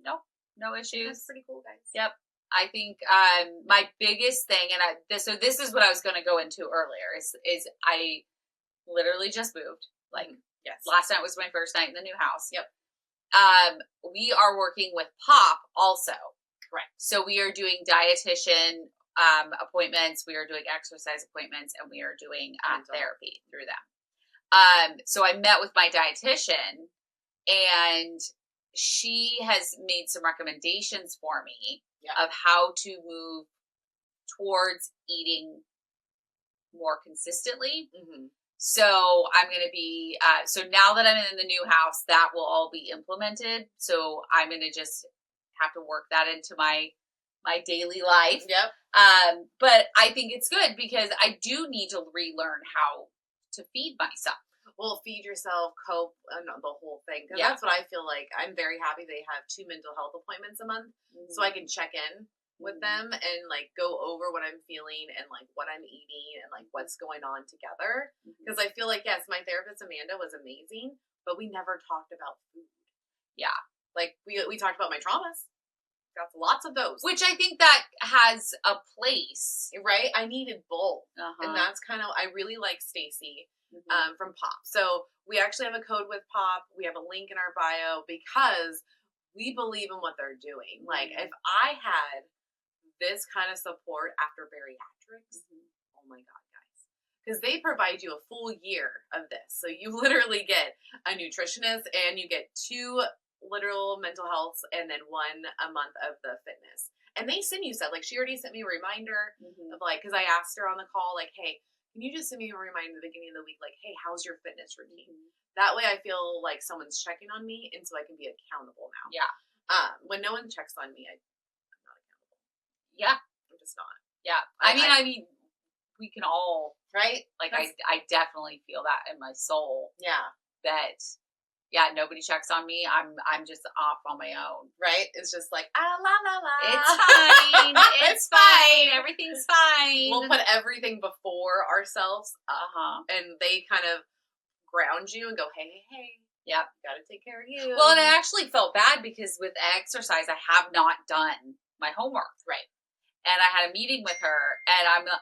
No issues. That's pretty cool, guys. Yep. I think my biggest thing, and this is what I was going to go into earlier, is I literally just moved. Like, last night was my first night in the new house. Yep. We are working with POP also. Correct. So we are doing dietitian appointments, we are doing exercise appointments, and we are doing therapy through them. So I met with my dietitian, and she has made some recommendations for me of how to move towards eating more consistently. So I'm going to be, so now that I'm in the new house, that will all be implemented. So I'm going to just have to work that into my daily life. Yep. But I think it's good because I do need to relearn how to feed myself. Well, feed yourself, cope, and the whole thing. Because that's what I feel like. I'm very happy they have 2 mental health appointments a month, so I can check in with them and, like, go over what I'm feeling and, like, what I'm eating and, like, what's going on together. Because I feel like, yes, my therapist Amanda was amazing, but we never talked about food. Yeah. Like, we talked about my traumas. Got lots of those. Which I think that has a place. Right? I needed both. And that's kind of, I really like Stacy from POP. So we actually have a code with POP. We have a link in our bio because we believe in what they're doing. Like, if I had this kind of support after bariatrics, oh my God, guys. Because they provide you a full year of this. So you literally get a nutritionist and you get 2 literal mental health and then 1 a month of the fitness. And they send you stuff. Like, she already sent me a reminder of, like, because I asked her on the call, like, hey, can you just send me a reminder at the beginning of the week, like, hey, how's your fitness routine? That way I feel like someone's checking on me, and so I can be accountable now. Yeah. When no one checks on me, I'm not accountable. Yeah. I'm just not. Yeah. I mean, we can all, right? Like, I definitely feel that in my soul. Yeah. That, nobody checks on me. I'm just off on my own. Right? It's just like, la, la, la. It's fine. It's fine. Everything's fine. We'll put everything before ourselves. And they kind of ground you and go, hey. Yep. Gotta take care of you. Well, and I actually felt bad because with exercise, I have not done my homework. Right. And I had a meeting with her, and I'm like,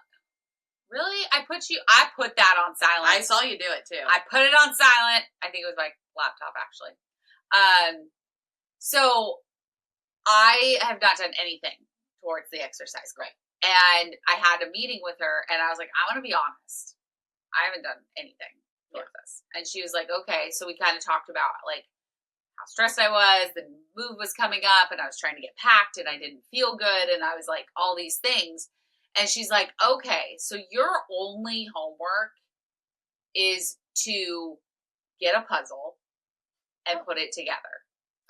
really? I put that on silent. I saw you do it too. I put it on silent. I think it was my laptop, actually. So I have not done anything towards the exercise goal. And I had a meeting with her, and I was like, I want to be honest. I haven't done anything towards this. And she was like, okay. So we kind of talked about, like, how stressed I was. The move was coming up, and I was trying to get packed, and I didn't feel good. And I was like, all these things. And she's like, okay, so your only homework is to get a puzzle and put it together.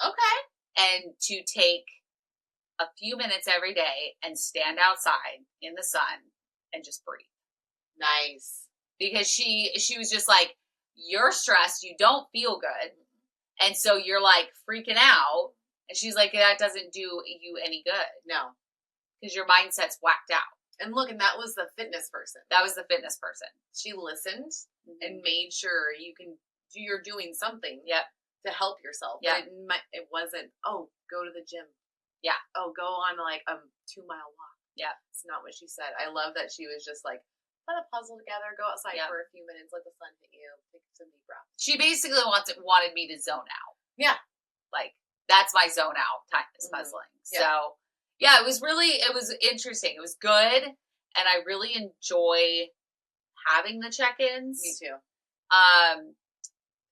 Okay. and to take a few minutes every day and stand outside in the sun and just breathe. Nice. Because she was just like, you're stressed, you don't feel good, and so you're like freaking out. And she's like, that doesn't do you any good. No. Because your mindset's whacked out. And look, and that was the fitness person. That was the fitness person. She listened and made sure you're doing something to help yourself. Yeah. But it wasn't, oh, go to the gym. Yeah. Oh, go on like a 2-mile walk. Yeah. It's not what she said. I love that she was just like, put a puzzle together, go outside for a few minutes, let the sun hit you, take some deep breaths. She basically wanted me to zone out. Yeah. Like, that's my zone out time is puzzling. Yeah. So, yeah, it was interesting. It was good. And I really enjoy having the check-ins. Me too.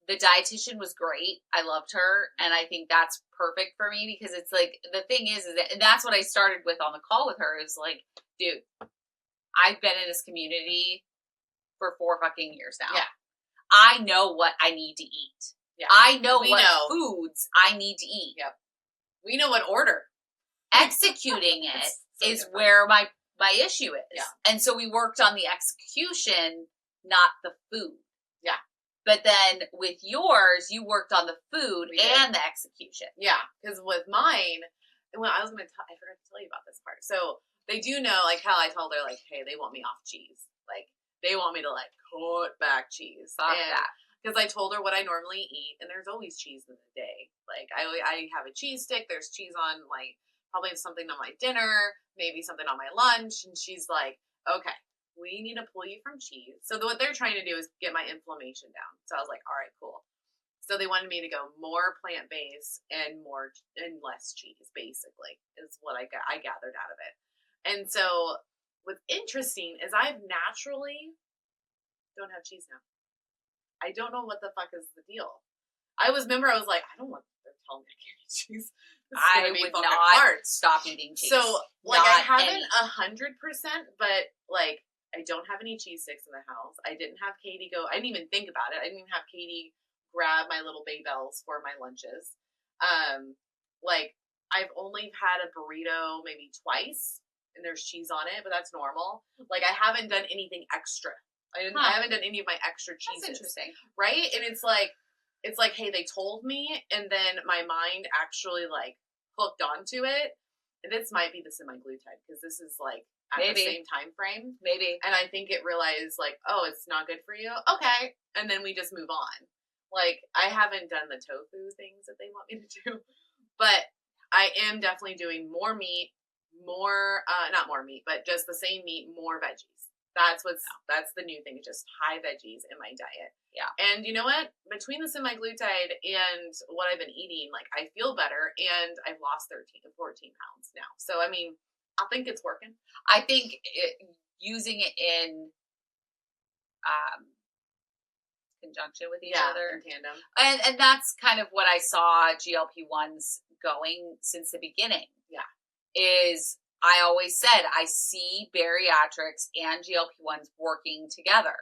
The dietitian was great. I loved her. And I think that's perfect for me because it's like, the thing is that, and that's what I started with on the call with her is like, dude, I've been in this community for 4 fucking years now. Yeah. I know what I need to eat. Yeah. I know what foods I need to eat. Yep. We know what order. Executing it is where my issue is. Yeah. And so we worked on the execution, not the food. Yeah. But then with yours, you worked on the food and the execution. Yeah. Because with mine, well, I forgot to tell you about this part. So they do know, like how I told her, like, hey, they want me off cheese. Like, they want me to, like, cut back cheese. Fuck that. Because I told her what I normally eat, and there's always cheese in the day. Like, I have a cheese stick. There's cheese on, like, probably something on my dinner, maybe something on my lunch. And she's like, okay, we need to pull you from cheese. So what they're trying to do is get my inflammation down. So I was like, all right, cool. So they wanted me to go more plant-based and less cheese, basically, is what I gathered out of it. And so what's interesting is I've naturally don't have cheese now. I don't know what the fuck is the deal. I was like, I don't want they're telling me I can't eat cheese. I would not stop eating cheese. So like I Not haven't 100%, but like I don't have any cheese sticks in the house. I didn't have Katie I didn't even think about it. I didn't even have Katie grab my little Baybells for my lunches. Like I've only had a burrito maybe twice and there's cheese on it, but that's normal. Like I haven't done anything extra. I haven't done any of my extra cheeses. That's interesting. Right? And it's like, hey, they told me, and then my mind actually like hooked onto it. And this might be the semaglutide because this is like at the same time frame. Maybe. And I think it realized like, oh, it's not good for you. Okay. And then we just move on. Like I haven't done the tofu things that they want me to do, but I am definitely doing more meat, not more meat, but just the same meat, more veggies. That's the new thing, just high veggies in my diet. Yeah. And you know what? Between the semaglutide and what I've been eating, like I feel better and I've lost 14 pounds now. So, I mean, I think it's working. I think using it in conjunction with each other. In tandem. And that's kind of what I saw GLP-1s going since the beginning. Yeah. Is I always said I see bariatrics and GLP-1s working together.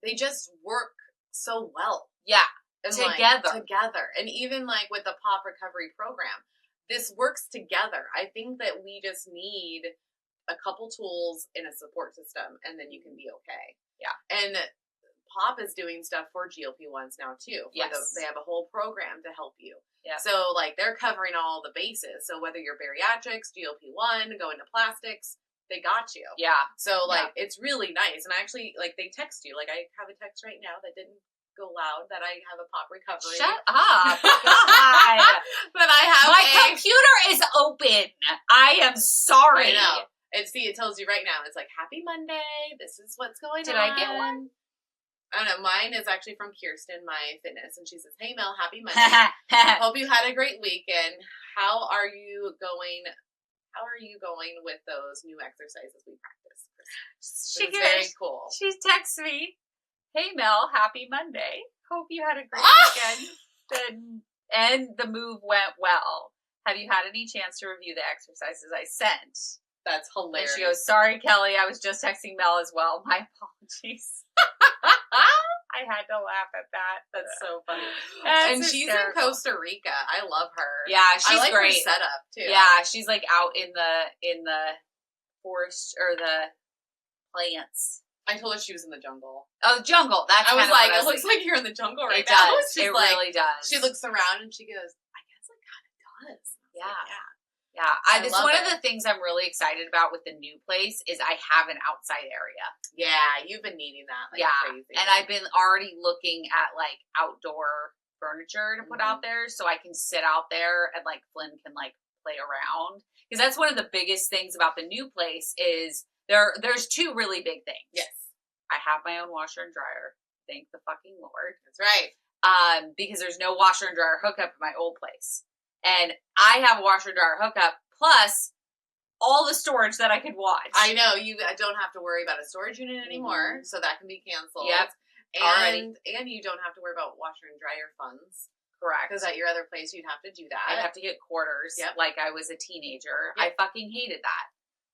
They just work so well. Yeah. And together. And even like with the POP recovery program, this works together. I think that we just need a couple tools in a support system and then you can be okay. Yeah. And POP is doing stuff for GLP-1s now too. Yes. They have a whole program to help you. Yeah. So like they're covering all the bases. So whether you're bariatrics, GLP-1, go into plastics, they got you. Yeah. So like it's really nice. And actually like they text you. Like I have a text right now that didn't go loud that I have a POP recovery. Shut up. God. But I have my computer is open. I am sorry. I know. And see, it tells you right now. It's like, happy Monday. This is what's going on. Did I get one? I don't know. Mine is actually from Kirsten, my fitness. And she says, hey, Mel, happy Monday. Hope you had a great weekend. How are you going with those new exercises we practice? It's very cool. She texts me, hey, Mel, happy Monday. Hope you had a great weekend. And the move went well. Have you had any chance to review the exercises I sent? That's hilarious. And she goes, sorry, Kelly, I was just texting Mel as well. My apologies. I I had to laugh at that. That's so funny. And she's in Costa Rica. I love her. Yeah, she's I like great. her setup too. Yeah, she's like out in the forest or the plants. I told her she was in the jungle. Oh, jungle. That's I was like, it looks like you're in the jungle right it now. Does. She's it like, really does. She looks around and she goes, I guess it kind of does. Yeah. Like, yeah. Yeah, it's one love of the things I'm really excited about with the new place is I have an outside area. Yeah, you've been needing that like crazy. And I've been already looking at like outdoor furniture to put out there so I can sit out there and like Flynn can like play around. Because that's one of the biggest things about the new place is there's two really big things. Yes. I have my own washer and dryer. Thank the fucking Lord. That's right. Because there's no washer and dryer hookup in my old place. And I have a washer and dryer hookup plus all the storage that I could want. I know. I don't have to worry about a storage unit anymore, so that can be canceled. Yep. And you don't have to worry about washer and dryer funds. Correct. Because at your other place, you'd have to do that. I'd have to get quarters like I was a teenager. Yep. I fucking hated that.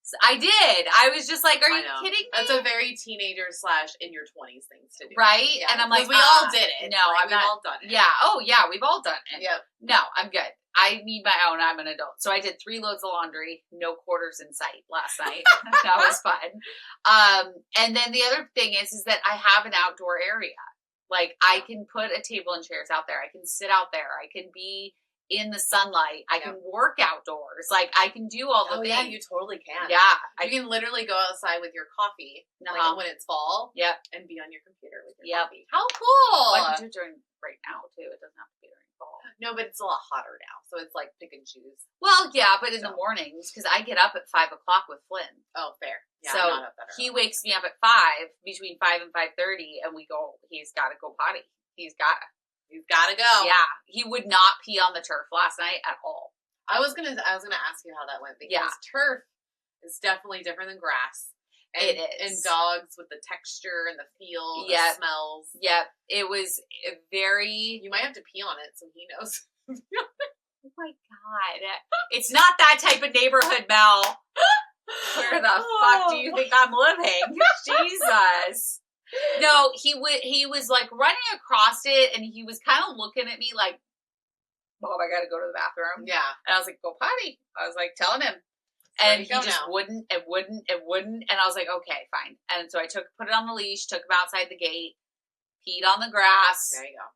So I did. I was just like, are you kidding me? That's a very teenager / in your 20s things to do. Right? Yeah. And I'm like, we all did it. No, like, we've all done it. Yeah. Oh, yeah. We've all done it. Yep. No, I'm good. I need my own. I'm an adult. So I did 3 loads of laundry, no quarters in sight last night. That was fun. And then the other thing is that I have an outdoor area. Like I can put a table and chairs out there. I can sit out there. I can be in the sunlight. I can work outdoors. Like I can do all the things. Yeah, you totally can. Yeah. You can literally go outside with your coffee like when it's fall. Yep. And be on your computer with your coffee. How cool. I can do it during right now too. It doesn't have to be during fall. No, but it's a lot hotter now. So it's like pick and choose. Well, yeah, but in the mornings, because I get up at 5 o'clock with Flynn. Oh, fair. Yeah, so I'm not up that he early. wakes me up at 5, between 5 and 5:30, and we go, he's got to go potty. He's got to. You've got to go. Yeah, he would not pee on the turf last night at all. I was gonna ask you how that went because turf is definitely different than grass. And, it is. And dogs with the texture and the feel, the smells. Yep. It was very. You might have to pee on it so he knows. Oh my God! It's not that type of neighborhood, Mel. Where the fuck do you think I'm living? Jesus. No, he was like running across it, and he was kind of looking at me like, "Mom, I gotta go to the bathroom." Yeah, and I was like, "Go potty." I was like telling him, and he just wouldn't, and I was like, "Okay, fine." And so I put it on the leash, took him outside the gate, peed on the grass. There you go.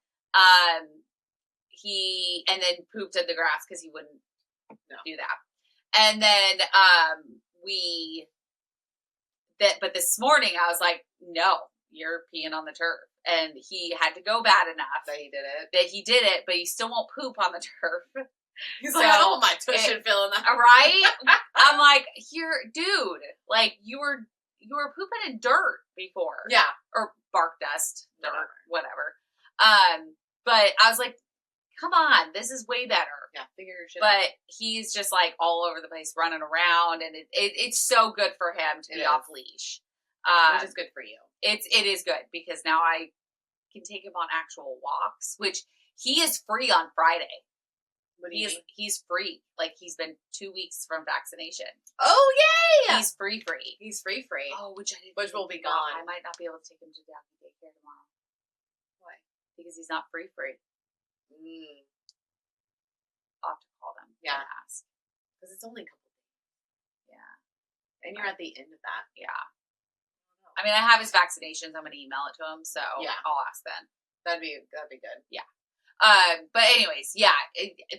And then pooped in the grass because he wouldn't do that. And then but this morning I was like, "No. You're peeing on the turf." And he had to go bad enough that he did it, but he still won't poop on the turf. He's like, I don't want my tush and fill in that. Right? I'm like, dude, like you were pooping in dirt before. Yeah. Or bark dust, dirt, whatever. But I was like, come on, this is way better. Yeah, figure your shit out. But he's just like all over the place running around, and it's so good for him to be off leash. Which is good for you. It is good because now I can take him on actual walks, which he is free on Friday. What do you mean? He's free. Like he's been 2 weeks from vaccination. Oh yay! He's free. He's free. Oh, which will be gone. I might not be able to take him to daycare tomorrow. Why? Because he's not free. I'll have to call them. Yeah. And ask. Because it's only a couple days. Yeah. And you're at the end of that. Yeah. I mean, I have his vaccinations. I'm going to email it to him, so I'll ask then. That'd be good. Yeah. But anyways,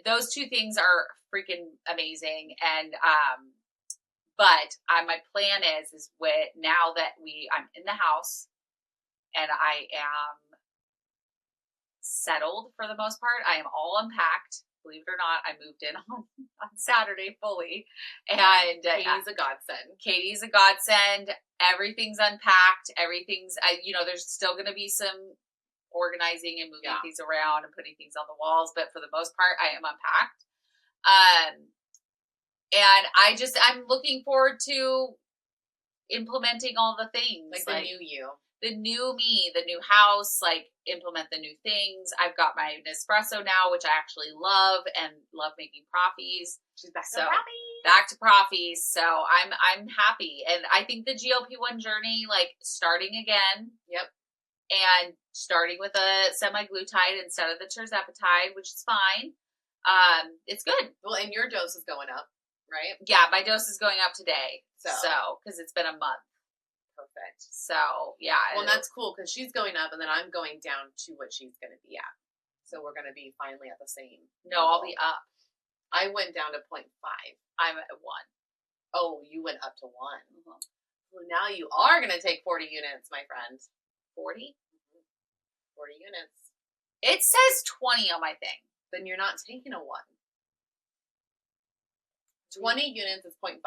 those two things are freaking amazing. And, but my plan is now that I'm in the house and I am settled for the most part, I am all unpacked. Believe it or not, I moved in on Saturday fully. And Katie's a godsend. Katie's a godsend. Everything's unpacked. There's still going to be some organizing and moving things around and putting things on the walls. But for the most part, I am unpacked. And I'm looking forward to implementing all the things. Like the new you. The new me, the new house, like implement the new things. I've got my Nespresso now, which I actually love and love making proffies. She's back to proffies. Back to proffies. So I'm happy. And I think the GLP-1 journey, like starting again. Yep. and starting with a semaglutide instead of the tirzepatide, which is fine. It's good. Well, and your dose is going up, right? Yeah, my dose is going up today. So, because it's been a month. Perfect. So, yeah. Well, that's cool because she's going up and then I'm going down to what she's going to be at. So we're going to be finally at the same. No, I'll be up. I went down to 0.5. I'm at 1. Oh, you went up to 1. Mm-hmm. Well, now you are going to take 40 units, my friend. 40? 40 units. It says 20 on my thing. Then you're not taking a 1. 20 units is 0.5.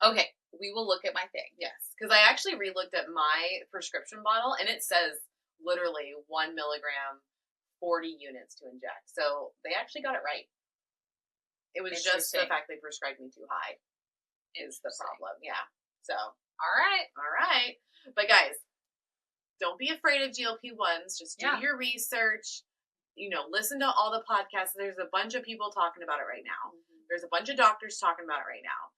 Okay, we will look at my thing. Yes, because I actually re-looked at my prescription bottle, and it says literally 1 milligram, 40 units to inject. So they actually got it right. It was just the fact they prescribed me too high is the problem. Yeah. So. All right. But guys, don't be afraid of GLP-1s. Just do your research. Listen to all the podcasts. There's a bunch of people talking about it right now. Mm-hmm. There's a bunch of doctors talking about it right now.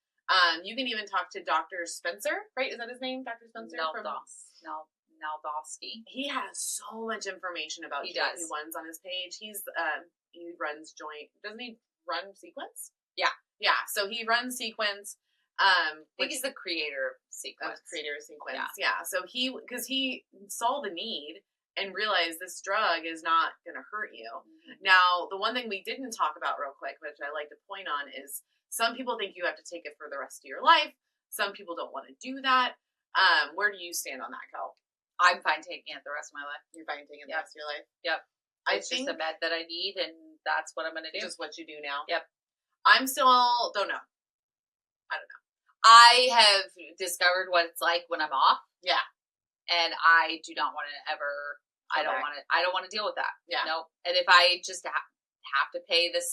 You can even talk to Dr. Spencer, right? Is that his name? Dr. Spencer? Naldowski. He has so much information about GLP-1s on his page. He runs Joint. Doesn't he run Sequence? Yeah. Yeah. So he runs Sequence. I think he's the creator of Sequence. Yeah. So because he saw the need and realized this drug is not going to hurt you. Mm-hmm. Now, the one thing we didn't talk about real quick, which I like to point on, is some people think you have to take it for the rest of your life. Some people don't want to do that. Where do you stand on that, Kel? I'm fine taking it the rest of my life. You're fine taking it the rest of your life? Yep. It's just a med that I need, and that's what I'm going to do. Just what you do now? Yep. I'm still, don't know. I don't know. I have discovered what it's like when I'm off. Yeah. And I do not want to ever, I don't want to deal with that. Yeah. Nope. And if I just have to pay the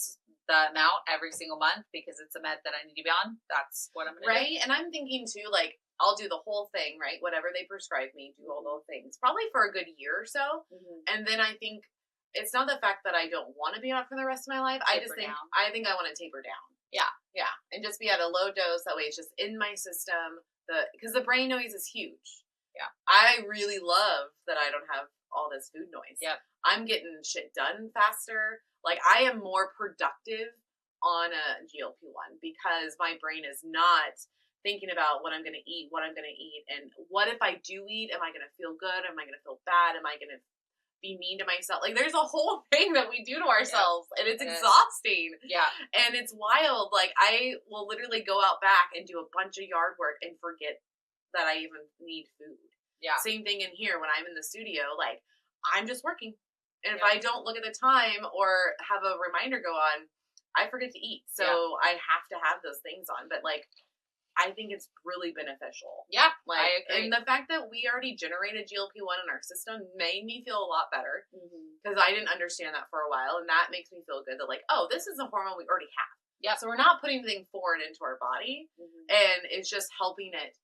amount every single month because it's a med that I need to be on, that's what I'm going to do. Right. And I'm thinking too, like, I'll do the whole thing, right? Whatever they prescribe me, do all those things, probably for a good year or so. Mm-hmm. And then I think it's not the fact that I don't want to be on for the rest of my life. I think I want to taper down. Yeah. Yeah. And just be at a low dose. That way it's just in my system. Because the brain noise is huge. Yeah. I really love that I don't have all this food noise. Yep. I'm getting shit done faster. Like, I am more productive on a GLP-1 because my brain is not thinking about what I'm going to eat, and what if I do eat? Am I going to feel good? Am I going to feel bad? Am I going to be mean to myself? Like, there's a whole thing that we do to ourselves, and it's exhausting. Yeah. And it's wild. Like, I will literally go out back and do a bunch of yard work and forget that I even need food. Yeah. Same thing in here when I'm in the studio. Like, I'm just working. And if I don't look at the time or have a reminder go on, I forget to eat. So I have to have those things on. But, like, I think it's really beneficial. Yeah, like, I agree. And the fact that we already generated GLP-1 in our system made me feel a lot better because I didn't understand that for a while, and that makes me feel good that, like, oh, this is a hormone we already have. Yeah. So we're not putting anything foreign into our body, and it's just helping it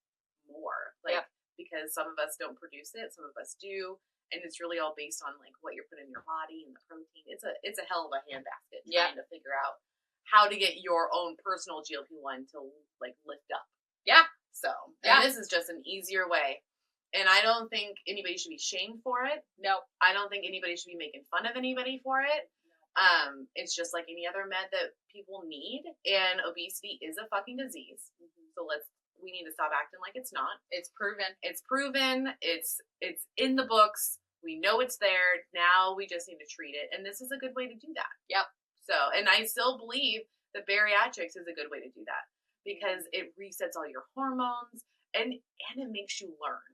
more. Like, because some of us don't produce it, some of us do, and it's really all based on, like, what you're putting in your body and the protein. It's a hell of a handbasket trying to figure out how to get your own personal GLP-1 to, like, lift up. Yeah. So, and this is just an easier way. And I don't think anybody should be shamed for it. No. I don't think anybody should be making fun of anybody for it. It's just like any other med that people need. And obesity is a fucking disease. So we need to stop acting like it's not. It's proven. It's proven. It's in the books. We know it's there. Now we just need to treat it. And this is a good way to do that. Yep. So, and I still believe that bariatrics is a good way to do that because it resets all your hormones and it makes you learn.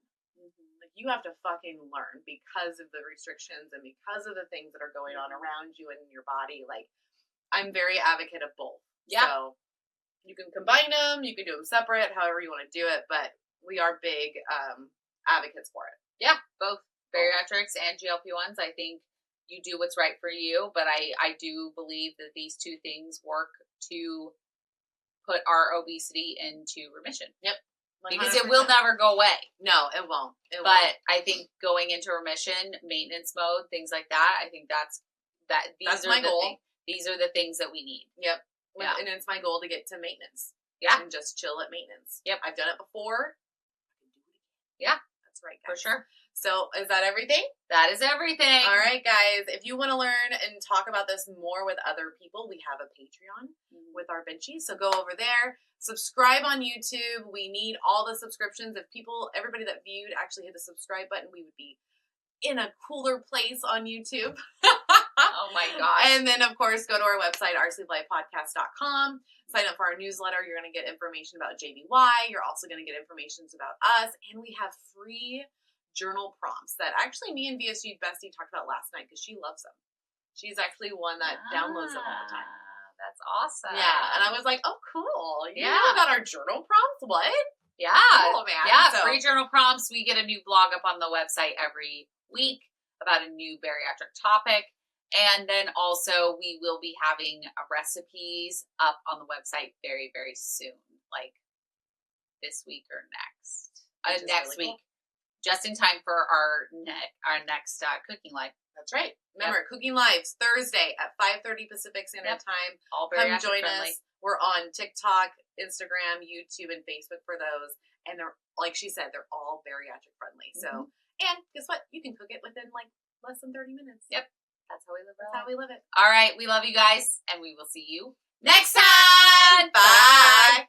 Like, you have to fucking learn because of the restrictions and because of the things that are going on around you and in your body. Like, I'm very advocate of both. Yeah. So you can combine them, you can do them separate, however you want to do it, but we are big advocates for it. Yeah, both bariatrics and GLP-1s. I think you do what's right for you, but I do believe that these two things work to put our obesity into remission. Yep. 100%. Because it will never go away. No, it won't. I think going into remission, maintenance mode, things like that, I think that's my goal. These are the things that we need. Yep. Yeah. And it's my goal to get to maintenance. Yeah. And just chill at maintenance. Yep. I've done it before. Yeah. That's right, guys. For sure. So is that everything? That is everything. All right, guys. If you want to learn and talk about this more with other people, we have a Patreon with our Benchies. So go over there. Subscribe on YouTube. We need all the subscriptions. If everybody that viewed actually hit the subscribe button, we would be in a cooler place on YouTube. Oh my gosh. And then, of course, go to our website, rsleeplifepodcast.com. Sign up for our newsletter. You're going to get information about JBY. You're also going to get information about us. And we have free journal prompts that actually me and VSG Bestie talked about last night because she loves them. She's actually one that downloads them all the time. That's awesome. Yeah. And I was like, oh, cool. You know about our journal prompts? What? Yeah. Cool, man. Yeah. So, free journal prompts. We get a new blog up on the website every week about a new bariatric topic. And then also we will be having recipes up on the website very, very soon, like this week or next. Next really week. Cool. Just in time for our next cooking live. That's right. Remember, Cooking Lives, Thursday at 5:30 Pacific Standard Time. All Come bariatric join friendly. us. We're on TikTok, Instagram, YouTube, and Facebook for those. And they're, like she said, they're all bariatric friendly. So, and guess what? You can cook it within like less than 30 minutes. Yep. That's how we live our That's how we live it. All right. We love you guys, and we will see you next time. Bye.